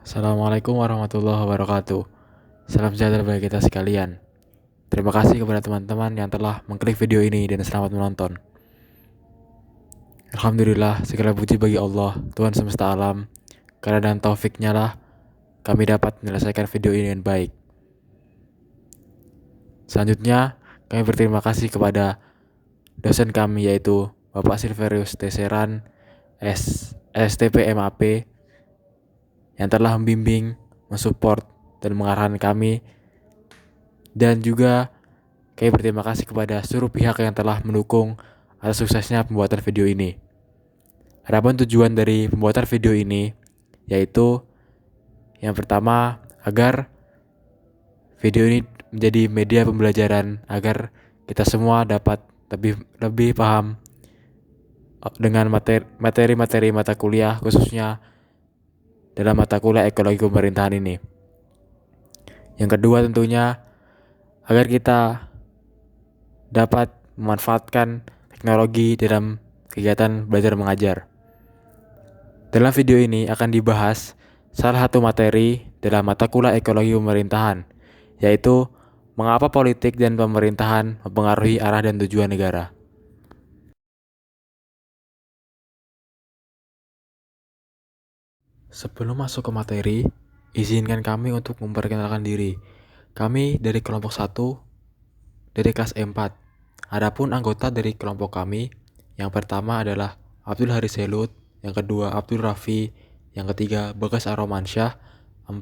Assalamualaikum warahmatullahi wabarakatuh. Salam sejahtera bagi kita sekalian. Terima kasih kepada teman-teman yang telah mengklik video ini dan selamat menonton. Alhamdulillah, segala puji bagi Allah, Tuhan semesta alam. Karena dan taufiknya lah kami dapat menyelesaikan video ini dengan baik. Selanjutnya, kami berterima kasih kepada dosen kami yaitu Bapak Silverius Teseran, STP MAP, yang telah membimbing, mensupport, dan mengarahkan kami. Dan juga kami berterima kasih kepada seluruh pihak yang telah mendukung atas suksesnya pembuatan video ini. Adapun tujuan dari pembuatan video ini yaitu yang pertama agar video ini menjadi media pembelajaran agar kita semua dapat lebih paham dengan materi-materi mata kuliah, khususnya dalam mata kuliah ekologi pemerintahan ini. Yang kedua tentunya agar kita dapat memanfaatkan teknologi dalam kegiatan belajar mengajar. Dalam video ini akan dibahas salah satu materi dalam mata kuliah ekologi pemerintahan, yaitu mengapa politik dan pemerintahan mempengaruhi arah dan tujuan negara. Sebelum masuk ke materi, izinkan kami untuk memperkenalkan diri. Kami dari kelompok 1 dari kelas E4. Adapun anggota dari kelompok kami, yang pertama adalah Abdul Haris Selut, yang kedua Abdul Rafi, yang ketiga Bagas Aromansyah, 4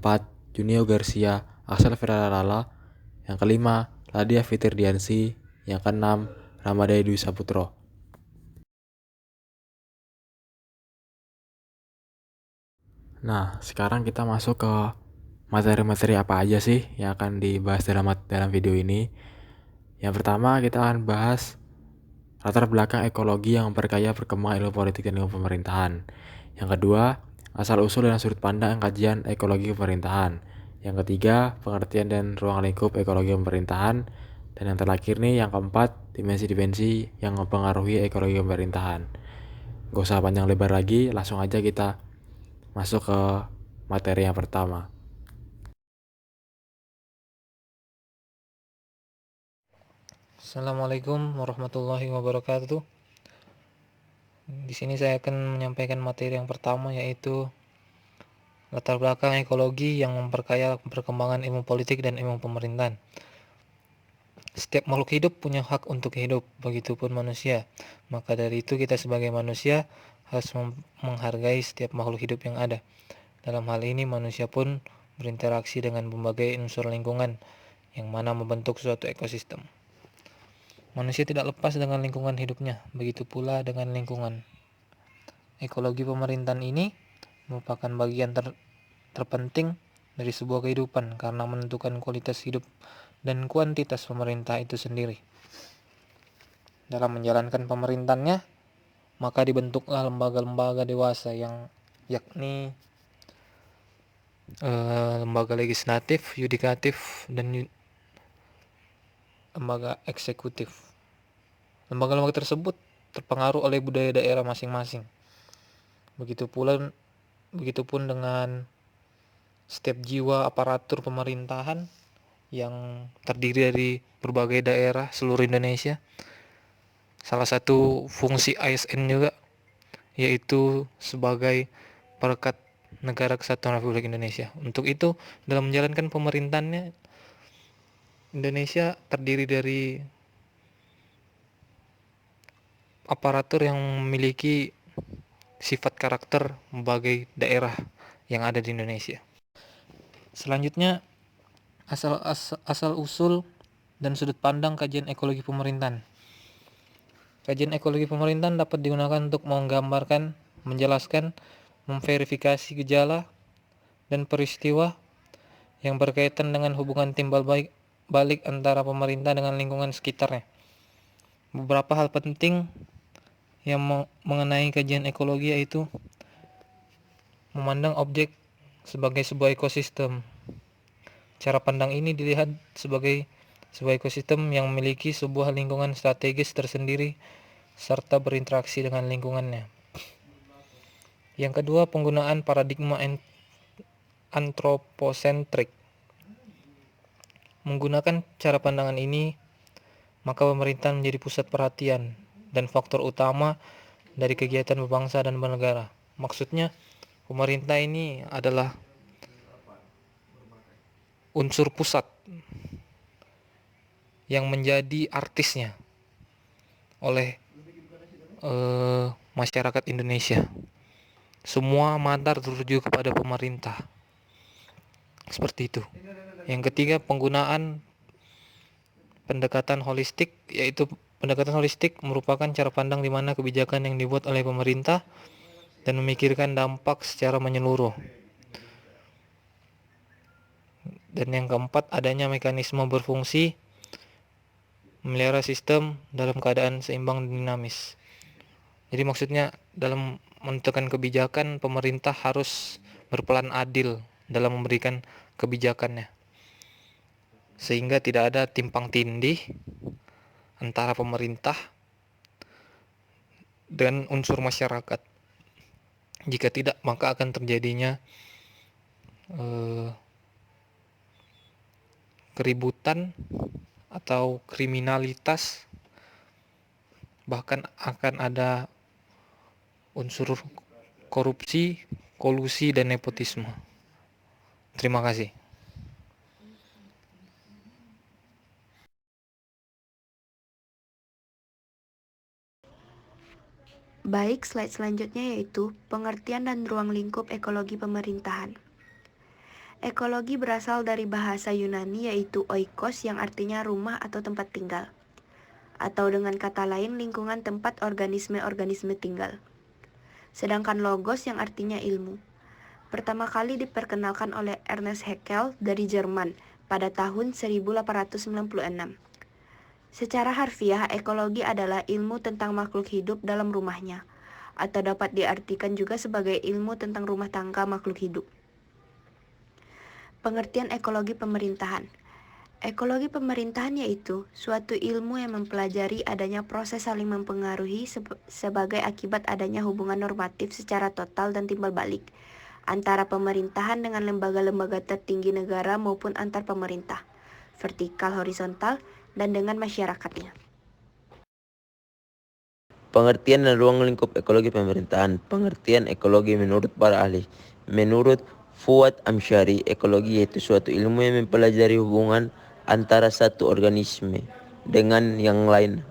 Junio Garcia, Axel Ferrarala, yang kelima Ladia Fitirdiansi, yang keenam Ramadai Dwi Saputro. Nah, sekarang kita masuk ke materi-materi apa aja sih yang akan dibahas dalam video ini. Yang pertama kita akan bahas latar belakang ekologi yang memperkaya perkembangan ilmu politik dan ilmu pemerintahan. Yang kedua, asal-usul dan sudut pandang kajian ekologi pemerintahan. Yang ketiga, pengertian dan ruang lingkup ekologi pemerintahan. Dan yang terakhir nih, yang keempat, dimensi-dimensi yang mempengaruhi ekologi pemerintahan. Gak usah panjang lebar lagi, langsung aja kita masuk ke materi yang pertama. Assalamualaikum warahmatullahi wabarakatuh. Di sini saya akan menyampaikan materi yang pertama, yaitu latar belakang ekologi yang memperkaya perkembangan ilmu politik dan ilmu pemerintahan. Setiap makhluk hidup punya hak untuk hidup, begitupun manusia. Maka dari itu kita sebagai manusia harus menghargai setiap makhluk hidup yang ada. Dalam hal ini manusia pun berinteraksi dengan berbagai unsur lingkungan yang mana membentuk suatu ekosistem. Manusia tidak lepas dengan lingkungan hidupnya, begitu pula dengan lingkungan. Ekologi pemerintahan ini merupakan bagian terpenting dari sebuah kehidupan karena menentukan kualitas hidup dan kuantitas pemerintah itu sendiri. Dalam menjalankan pemerintahannya, maka dibentuklah lembaga-lembaga dewasa yakni lembaga legislatif, yudikatif, dan lembaga eksekutif. Lembaga-lembaga tersebut terpengaruh oleh budaya daerah masing-masing. Begitupun dengan setiap jiwa aparatur pemerintahan yang terdiri dari berbagai daerah seluruh Indonesia. Salah satu fungsi ASN juga yaitu sebagai perekat negara kesatuan Republik Indonesia. Untuk itu, dalam menjalankan pemerintahannya, Indonesia terdiri dari aparatur yang memiliki sifat karakter berbagai daerah yang ada di Indonesia. Selanjutnya, asal usul dan sudut pandang kajian ekologi pemerintahan. Kajian ekologi pemerintahan dapat digunakan untuk menggambarkan, menjelaskan, memverifikasi gejala dan peristiwa yang berkaitan dengan hubungan timbal balik antara pemerintah dengan lingkungan sekitarnya. Beberapa hal penting yang mengenai kajian ekologi yaitu memandang objek sebagai sebuah ekosistem. Cara pandang ini dilihat sebagai sebuah ekosistem yang memiliki sebuah lingkungan strategis tersendiri serta berinteraksi dengan lingkungannya. Yang kedua, penggunaan paradigma antroposentrik. Menggunakan cara pandangan ini, maka pemerintahan menjadi pusat perhatian dan faktor utama dari kegiatan berbangsa dan bernegara. Maksudnya, pemerintah ini adalah unsur pusat yang menjadi artisnya oleh masyarakat Indonesia. Semua mata tertuju kepada pemerintah. Seperti itu. Yang ketiga, penggunaan pendekatan holistik, yaitu pendekatan holistik merupakan cara pandang di mana kebijakan yang dibuat oleh pemerintah dan memikirkan dampak secara menyeluruh. Dan yang keempat, adanya mekanisme berfungsi memelihara sistem dalam keadaan seimbang dan dinamis. Jadi maksudnya dalam menentukan kebijakan, pemerintah harus berperan adil dalam memberikan kebijakannya, sehingga tidak ada timpang tindih antara pemerintah dan unsur masyarakat. Jika tidak, maka akan terjadinya keributan atau kriminalitas, bahkan akan ada unsur korupsi, kolusi, dan nepotisme. Terima kasih. Baik, slide selanjutnya yaitu pengertian dan ruang lingkup ekologi pemerintahan. Ekologi berasal dari bahasa Yunani yaitu oikos yang artinya rumah atau tempat tinggal, atau dengan kata lain lingkungan tempat organisme-organisme tinggal. Sedangkan logos yang artinya ilmu. Pertama kali diperkenalkan oleh Ernest Haeckel dari Jerman pada tahun 1896. Secara harfiah, ekologi adalah ilmu tentang makhluk hidup dalam rumahnya, atau dapat diartikan juga sebagai ilmu tentang rumah tangga makhluk hidup. Pengertian ekologi pemerintahan. Ekologi pemerintahan yaitu suatu ilmu yang mempelajari adanya proses saling mempengaruhi sebagai akibat adanya hubungan normatif secara total dan timbal balik antara pemerintahan dengan lembaga-lembaga tertinggi negara maupun antar pemerintah, vertikal horizontal, dan dengan masyarakatnya. Pengertian dan ruang lingkup ekologi pemerintahan. Pengertian ekologi menurut para ahli. Menurut Fuad Amsyari, ekologi yaitu suatu ilmu yang mempelajari hubungan antara satu organisme dengan yang lain,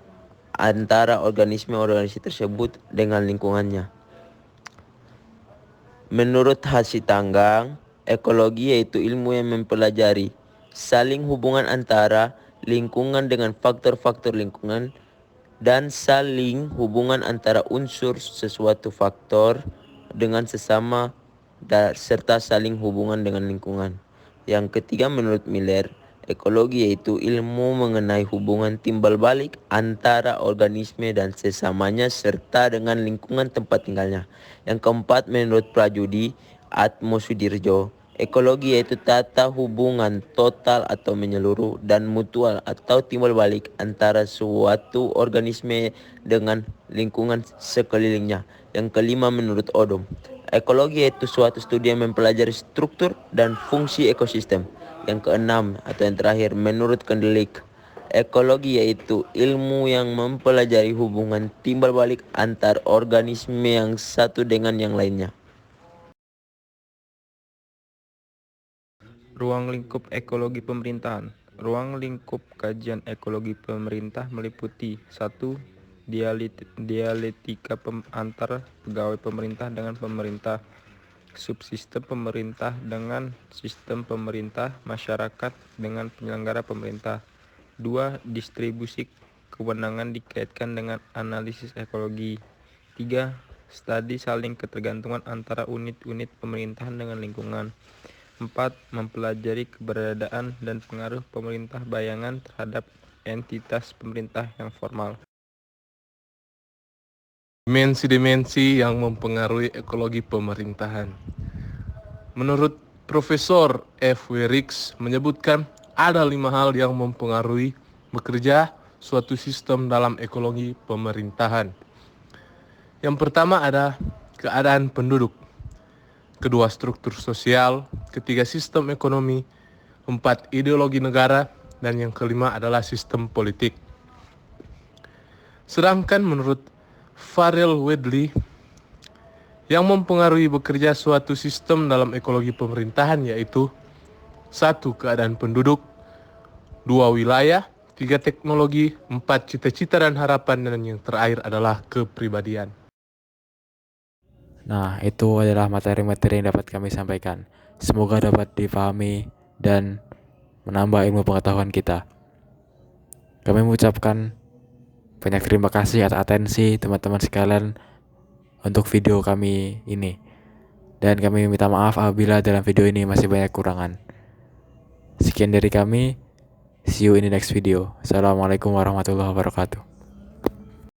antara organisme-organisme tersebut dengan lingkungannya. Menurut Hasitanggang, ekologi yaitu ilmu yang mempelajari saling hubungan antara lingkungan dengan faktor-faktor lingkungan dan saling hubungan antara unsur sesuatu faktor dengan sesama serta saling hubungan dengan lingkungan. Yang ketiga, menurut Miller, ekologi yaitu ilmu mengenai hubungan timbal balik antara organisme dan sesamanya serta dengan lingkungan tempat tinggalnya. Yang keempat, menurut Prajudi Atmosudirjo, ekologi yaitu tata hubungan total atau menyeluruh dan mutual atau timbal balik antara suatu organisme dengan lingkungan sekelilingnya. Yang kelima, menurut Odom, ekologi yaitu suatu studi yang mempelajari struktur dan fungsi ekosistem. Yang keenam atau yang terakhir, menurut Kendelik, ekologi yaitu ilmu yang mempelajari hubungan timbal balik antar organisme yang satu dengan yang lainnya. Ruang lingkup ekologi pemerintahan. Ruang lingkup kajian ekologi pemerintah meliputi 1. Dialektika antar pegawai pemerintah dengan pemerintah, subsistem pemerintah dengan sistem pemerintah, masyarakat dengan penyelenggara pemerintah. 2. Distribusi kewenangan dikaitkan dengan analisis ekologi. 3. Studi saling ketergantungan antara unit-unit pemerintahan dengan lingkungan. 4. Mempelajari keberadaan dan pengaruh pemerintah bayangan terhadap entitas pemerintah yang formal. Dimensi-dimensi yang mempengaruhi ekologi pemerintahan. Menurut Profesor F. W. Rix menyebutkan ada 5 hal yang mempengaruhi bekerja suatu sistem dalam ekologi pemerintahan. Yang pertama ada keadaan penduduk. kedua struktur sosial, ketiga sistem ekonomi, empat ideologi negara, dan yang kelima adalah sistem politik. Sedangkan menurut Farrell Wedley, yang mempengaruhi bekerja suatu sistem dalam ekologi pemerintahan yaitu 1. Keadaan penduduk, 2. Wilayah, 3. Teknologi, 4. Cita-cita dan harapan, dan yang terakhir adalah kepribadian. Nah, itu adalah materi-materi yang dapat kami sampaikan. Semoga dapat dipahami dan menambah ilmu pengetahuan kita. Kami mengucapkan banyak terima kasih atas atensi teman-teman sekalian untuk video kami ini. Dan kami minta maaf apabila dalam video ini masih banyak kurangan. Sekian dari kami. See you in the next video. Assalamualaikum warahmatullahi wabarakatuh.